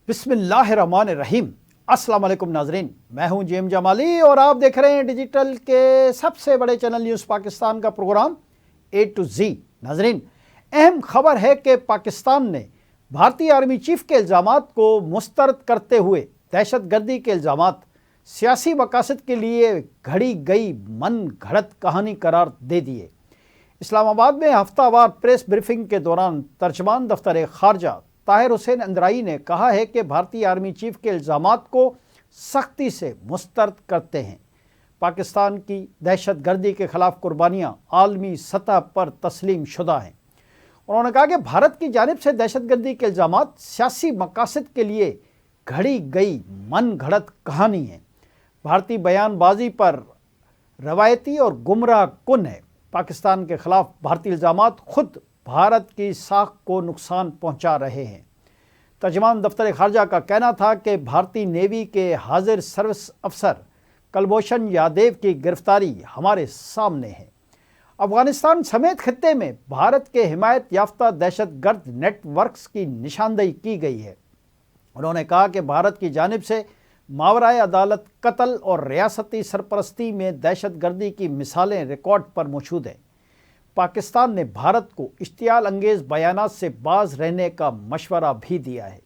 بسم اللہ الرحمن الرحیم۔ السلام علیکم ناظرین، میں ہوں جیم جمالی اور آپ دیکھ رہے ہیں ڈیجیٹل کے سب سے بڑے چینل نیوز پاکستان کا پروگرام A to Z۔ ناظرین، اہم خبر ہے کہ پاکستان نے بھارتی آرمی چیف کے الزامات کو مسترد کرتے ہوئے دہشت گردی کے الزامات سیاسی مقاصد کے لیے گھڑی گئی من گھڑت کہانی قرار دے دیے۔ اسلام آباد میں ہفتہ وار پریس بریفنگ کے دوران ترجمان دفتر خارجہ طاہر حسین اندرائی نے کہا ہے کہ بھارتی آرمی چیف کے الزامات کو سختی سے مسترد کرتے ہیں۔ پاکستان کی دہشت گردی کے خلاف قربانیاں عالمی سطح پر تسلیم شدہ ہیں۔ انہوں نے کہا کہ بھارت کی جانب سے دہشت گردی کے الزامات سیاسی مقاصد کے لیے گھڑی گئی من گھڑت کہانی ہیں، بھارتی بیان بازی پر روایتی اور گمراہ کن ہے۔ پاکستان کے خلاف بھارتی الزامات خود بھارت کی ساکھ کو نقصان پہنچا رہے ہیں۔ ترجمان دفتر خارجہ کا کہنا تھا کہ بھارتی نیوی کے حاضر سروس افسر کلبھوشن یادیو کی گرفتاری ہمارے سامنے ہے۔ افغانستان سمیت خطے میں بھارت کے حمایت یافتہ دہشت گرد نیٹ ورکس کی نشاندہی کی گئی ہے۔ انہوں نے کہا کہ بھارت کی جانب سے ماورائے عدالت قتل اور ریاستی سرپرستی میں دہشت گردی کی مثالیں ریکارڈ پر موجود ہیں۔ پاکستان نے بھارت کو اشتعال انگیز بیانات سے باز رہنے کا مشورہ بھی دیا ہے۔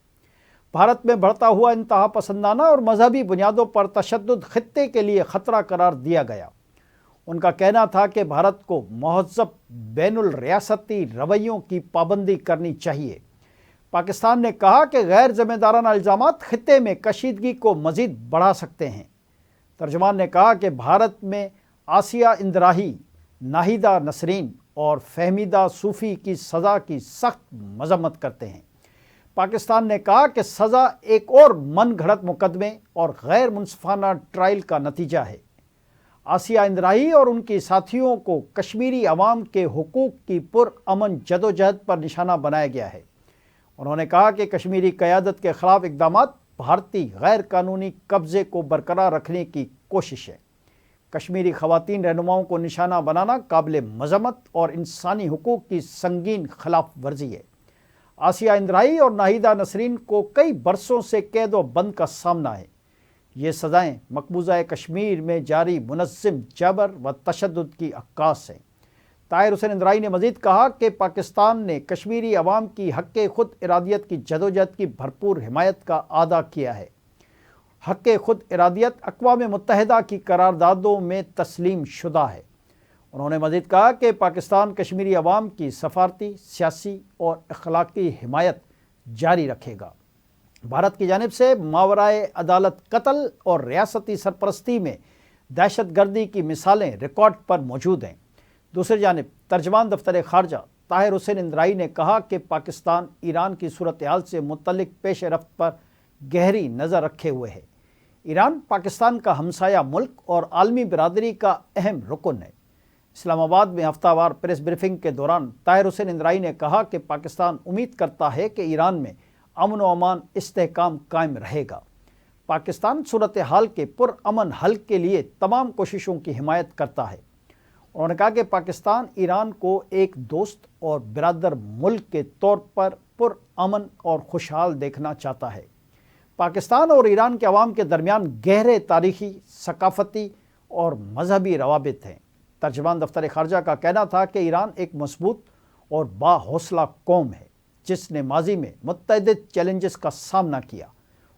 بھارت میں بڑھتا ہوا انتہا پسندانہ اور مذہبی بنیادوں پر تشدد خطے کے لیے خطرہ قرار دیا گیا۔ ان کا کہنا تھا کہ بھارت کو مہذب بین الریاستی رویوں کی پابندی کرنی چاہیے۔ پاکستان نے کہا کہ غیر ذمہ دارانہ الزامات خطے میں کشیدگی کو مزید بڑھا سکتے ہیں۔ ترجمان نے کہا کہ بھارت میں آسیہ اندراہی، ناہیدہ نسرین اور فہمیدہ صوفی کی سزا کی سخت مذمت کرتے ہیں۔ پاکستان نے کہا کہ سزا ایک اور من گھڑت مقدمے اور غیر منصفانہ ٹرائل کا نتیجہ ہے۔ آسیہ اندراہی اور ان کی ساتھیوں کو کشمیری عوام کے حقوق کی پرامن جدوجہد پر نشانہ بنایا گیا ہے۔ انہوں نے کہا کہ کشمیری قیادت کے خلاف اقدامات بھارتی غیر قانونی قبضے کو برقرار رکھنے کی کوشش ہے۔ کشمیری خواتین رہنماؤں کو نشانہ بنانا قابل مذمت اور انسانی حقوق کی سنگین خلاف ورزی ہے۔ آسیہ اندراہی اور ناہیدہ نسرین کو کئی برسوں سے قید و بند کا سامنا ہے۔ یہ سزائیں مقبوضہ کشمیر میں جاری منظم جبر و تشدد کی عکاس ہیں۔ طاہر حسین اندرائی نے مزید کہا کہ پاکستان نے کشمیری عوام کی حق خود ارادیت کی جدوجہد کی بھرپور حمایت کا اعادہ کیا ہے۔ حق خود ارادیت اقوام متحدہ کی قراردادوں میں تسلیم شدہ ہے۔ انہوں نے مزید کہا کہ پاکستان کشمیری عوام کی سفارتی، سیاسی اور اخلاقی حمایت جاری رکھے گا۔ بھارت کی جانب سے ماورائے عدالت قتل اور ریاستی سرپرستی میں دہشت گردی کی مثالیں ریکارڈ پر موجود ہیں۔ دوسری جانب ترجمان دفتر خارجہ طاہر حسین اندرائی نے کہا کہ پاکستان ایران کی صورتحال سے متعلق پیش رفت پر گہری نظر رکھے ہوئے ہے۔ ایران پاکستان کا ہمسایہ ملک اور عالمی برادری کا اہم رکن ہے۔ اسلام آباد میں ہفتہ وار پریس بریفنگ کے دوران طاہر حسین اندرائی نے کہا کہ پاکستان امید کرتا ہے کہ ایران میں امن و امان استحکام قائم رہے گا۔ پاکستان صورتحال کے پرامن حل کے لیے تمام کوششوں کی حمایت کرتا ہے۔ انہوں نے کہا کہ پاکستان ایران کو ایک دوست اور برادر ملک کے طور پر پرامن اور خوشحال دیکھنا چاہتا ہے۔ پاکستان اور ایران کے عوام کے درمیان گہرے تاریخی، ثقافتی اور مذہبی روابط ہیں۔ ترجمان دفتر خارجہ کا کہنا تھا کہ ایران ایک مضبوط اور باحوصلہ قوم ہے جس نے ماضی میں متعدد چیلنجز کا سامنا کیا۔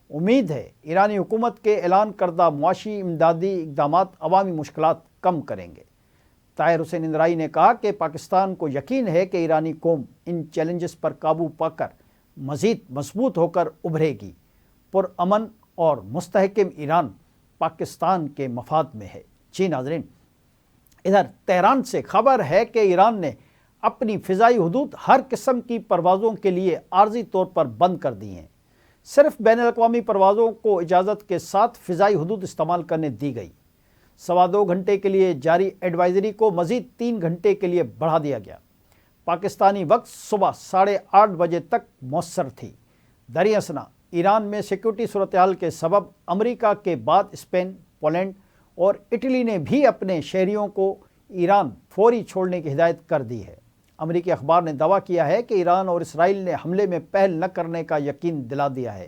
امید ہے ایرانی حکومت کے اعلان کردہ معاشی امدادی اقدامات عوامی مشکلات کم کریں گے۔ طاہر حسین اندرائی نے کہا کہ پاکستان کو یقین ہے کہ ایرانی قوم ان چیلنجز پر قابو پا کر مزید مضبوط ہو کر ابھرے گی۔ پرامن اور مستحکم ایران پاکستان کے مفاد میں ہے۔ جی ناظرین، ادھر تہران سے خبر ہے کہ ایران نے اپنی فضائی حدود ہر قسم کی پروازوں کے لیے عارضی طور پر بند کر دی ہیں۔ صرف بین الاقوامی پروازوں کو اجازت کے ساتھ فضائی حدود استعمال کرنے دی گئی۔ 2.25 گھنٹے کے لیے جاری ایڈوائزری کو مزید 3 گھنٹے کے لیے بڑھا دیا گیا۔ پاکستانی وقت صبح 8:30 بجے تک مؤثر تھی۔ دریں اثنا ایران میں سیکورٹی صورتحال کے سبب امریکہ کے بعد اسپین، پولینڈ اور اٹلی نے بھی اپنے شہریوں کو ایران فوری چھوڑنے کی ہدایت کر دی ہے۔ امریکی اخبار نے دعویٰ کیا ہے کہ ایران اور اسرائیل نے حملے میں پہل نہ کرنے کا یقین دلا دیا ہے۔